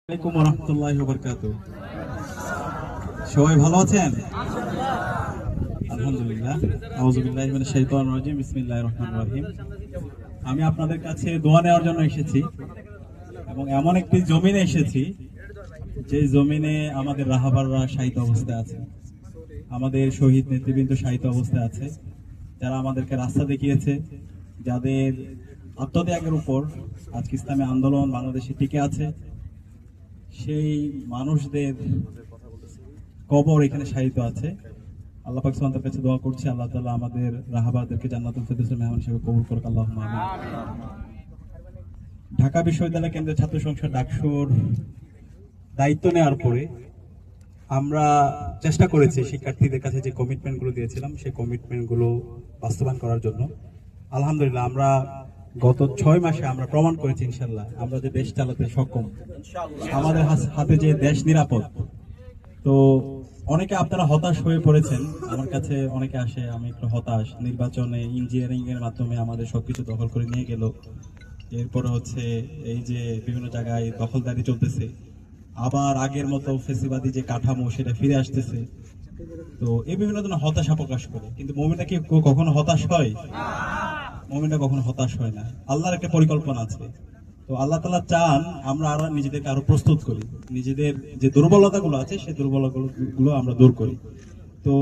আসসালামু আলাইকুম ওয়া রাহমাতুল্লাহি ওয়া বারাকাতুহু। সবাই ভালো আছেন? আলহামদুলিল্লাহ। আউযু বিল্লাহি মিনাশ শাইতানির রাজিম। বিসমিল্লাহির রহমানির রহিম। আমি আপনাদের কাছে দোয়া নেওয়ার জন্য এসেছি এবং এমন একটি জমিনে এসেছি যে জমিনে আমাদের রাহাবাররা শায়িত অবস্থায় আছে, আমাদের শহীদ নেতৃবৃন্দ শায়িত অবস্থায় আছে, যারা আমাদেরকে রাস্তা দেখিয়েছে, যাদের আত্মত্যাগের উপর আজকে ইসলামী আন্দোলন বাংলাদেশে টিকে আছে, সেই মানুষদের কবর এখানে শায়িত আছে। আল্লাহ পাক সুবহানাহু ওয়া তাআলার কাছে দোয়া করছি, আল্লাহ তাআলা আমাদের রাহাবারদেরকে জান্নাতুল ফেরদৌসের মেহমান হিসেবে কবুল করুক, আল্লাহুম্মা আমিন। ঢাকা বিশ্ববিদ্যালয় কেন্দ্রীয় ছাত্র সংসদ ডাকসুর দায়িত্ব নেওয়ার পরে আমরা চেষ্টা করেছি শিক্ষার্থীদের কাছে যে কমিটমেন্টগুলো দিয়েছিলাম সেই কমিটমেন্টগুলো বাস্তবায়ন করার জন্য। আলহামদুলিল্লাহ আমরা গত 6 মাসে আমরা প্রমাণ করেছি ইনশাআল্লাহ আমরা যে দেশ চালাতে সক্ষম, আমাদের হাতে যে দেশ নিরাপদ। তো অনেকে আপনারা হতাশ হয়ে পড়েছেন, আমার কাছে অনেকে আসে, আমি একটু হতাশ, নির্বাচনে ইঞ্জিনিয়ারিং এর মাধ্যমে আমাদের সবকিছু দখল করে নিয়ে গেল, এরপরে হচ্ছে এই যে বিভিন্ন জায়গায় দখলদারি চলতেছে, আবার আগের মতো ফেসিবাদী যে কাঠামো সেটা ফিরে আসতেছে। তো এই বিভিন্ন ধরনের হতাশা প্রকাশ করে, কিন্তু মুমিনটা কি কখনো হতাশ হয়? মুমিনটা কখনো হতাশ হয় না। আল্লাহর একটা পরিকল্পনা আছে। তো আল্লাহ তাআলা চান আমরা আরো নিজেদেরকে আরো প্রস্তুত করি, নিজেদের যে দুর্বলতাগুলো আছে সেই দুর্বলতাগুলো আমরা দূর করি। তো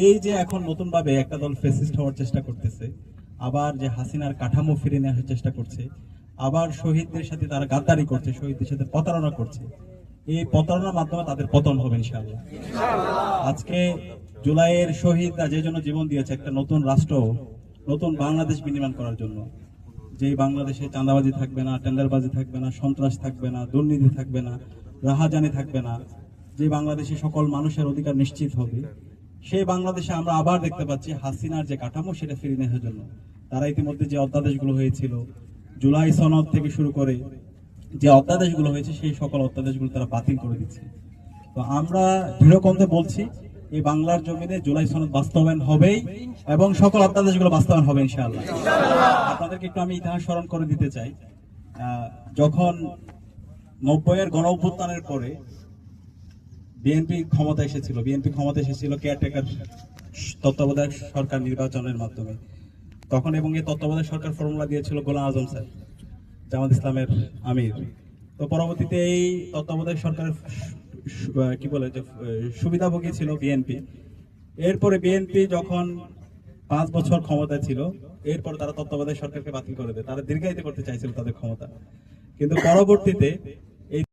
এই যে এখন নতুন ভাবে একটা দল ফ্যাসিস্ট হওয়ার চেষ্টা করতেছে, আবার যে হাসিনার কাঠামো ফিরে নেওয়ার চেষ্টা করছে, আবার শহীদদের সাথে তারা গাদ্দারি করছে, শহীদদের সাথে প্রতারণা করছে, এই প্রতারণার মাধ্যমে তাদের পতন হবে ইনশাআল্লাহ। আজকে জুলাইয়ের শহীদরা যে জন্য জীবন দিয়েছে একটা নতুন রাষ্ট্র, নতুন বাংলাদেশ বিনির্মাণ করার জন্য, যে বাংলাদেশে চাঁদাবাজি থাকবে না, টেন্ডারবাজি থাকবে না, সন্ত্রাস থাকবে না, দুর্নীতি থাকবে না, রাহাজানি থাকবে না, যে বাংলাদেশে সকল মানুষের অধিকার নিশ্চিত হবে, সেই বাংলাদেশে আমরা আবার দেখতে পাচ্ছি হাসিনার যে কাঠামো সেটা ফিরিয়ে নেওয়ার জন্য তারা ইতিমধ্যে যে অধ্যাদেশগুলো হয়েছিল, জুলাই সনদ থেকে শুরু করে যে অধ্যাদেশগুলো হয়েছে সেই সকল অধ্যাদেশগুলো তারা বাতিল করে দিচ্ছে। তো আমরা দৃঢ়কণ্ঠে বলছি এই বাংলার জমিনে জুলাই সনদ বাস্তবায়ন হবেই এবং সকল অধ্যাদেশগুলো বাস্তবায়ন হবে ইনশাআল্লাহ। আপনাদেরকে একটু আমি ইতিহাস স্মরণ করে দিতে চাই। যখন 90-এর গণ অভ্যুত্থানের পরে বিএনপি ক্ষমতা এসেছিল কেয়ারটেকার তত্ত্বাবধায়ক সরকার নির্বাচনের মাধ্যমে তখন, এবং এই তত্ত্বাবধায়ক সরকার ফর্মুলা দিয়েছিল গোলাম আজম স্যার, জামাত ইসলামের আমির। তো পরবর্তীতে এই তত্ত্বাবধায়ক সরকারের কি বলে যে সুবিধাভোগী ছিল বিএনপি। এরপরে বিএনপি যখন 5 বছর ক্ষমতায় ছিল, এরপর তারা তত্ত্বাবধায়ক সরকারকে বাতিল করে দেয়, তারা দীর্ঘায়িত করতে চাইছিল তাদের ক্ষমতা। কিন্তু পরবর্তীতে